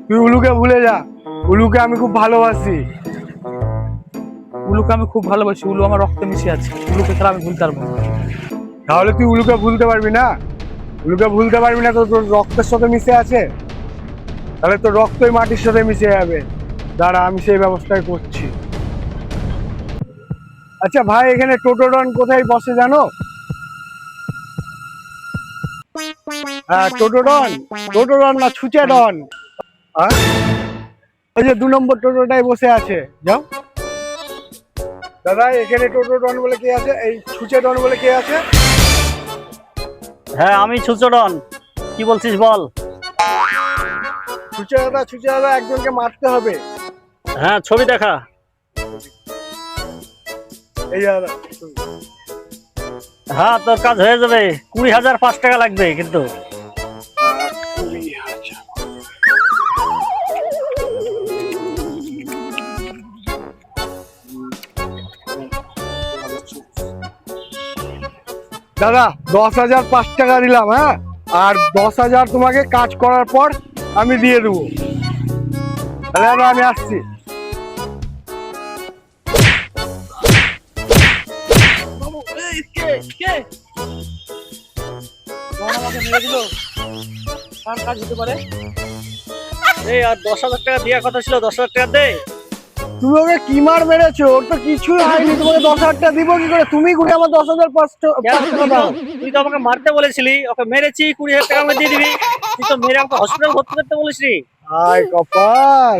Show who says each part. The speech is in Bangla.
Speaker 1: তুই উলুকে ভুলে যা, উলুকে আমি খুব ভালোবাসি।
Speaker 2: উলুকে আমি খুব ভালোবাসি, উলু আমার রক্তে মিশে আছে, উলুকে ছাড়া আমি ভুলতে পারবো না।
Speaker 1: তাহলে তুই উলুকে ভুলতে পারবি না? উলুকে ভুলতে পারবি না তো তোর রক্তের সাথে মিশে আছে, তাহলে তোর রক্তই মাটির সাথে মিশে যাবে। দাঁড়া, আমি সেই ব্যবস্থাই করছি। আচ্ছা ভাই, এখানে টোটোডন কোথায় বসে জানো? হ্যাঁ, টোটোডন। টোটোডন না, ছুচে ডন। হ্যাঁ, ওই যে 2 নম্বর টোটোটাই বসে আছে, যাও। দাদা, এখানে টোটোডন বলে কে আছে? এই ছুচে ডন বলে কে আছে?
Speaker 3: হ্যাঁ, আমি সুচরণ। কি বলছিস বল।
Speaker 1: ছুচে দাদা, ছুচে দাদা, একজনকে মারতে হবে।
Speaker 3: হ্যাঁ, ছবি দেখা।
Speaker 1: এই যে দাদা,
Speaker 3: হ্যাঁ, তোর কাজ হয়ে যাবে। 20,005 টাকা লাগবে কিন্তু।
Speaker 1: দাদা 10,005 টাকা দিলাম, হ্যাঁ, আর 10,000 তোমাকে কাজ করার পর আমি দিয়ে দেবো। তাহলে দাদা আমি আসছি।
Speaker 2: আমাকে মেরে দিল, কার কাজ হতে পারে?
Speaker 3: এই আর 10,000 টাকা দেওয়ার কথা ছিল, 10,000 টাকা দে।
Speaker 1: তুমি ওকে কি মার মেরেছো? ওর তো কিছুই হয়নি, তোমাকে 10,000 টাকা দিব কি করে? তুমি ঘুরে আমার 10,005 টাকা দাও।
Speaker 3: তুই তো আমাকে মারতে বলেছিলি, ওকে মেরেছি, 20,000 টাকা আমাকে দিয়ে দিবি। তুই তো মেরে আমাকে হসপিটাল ভর্তি করতে বলেছিলি।
Speaker 1: হায় কপাল।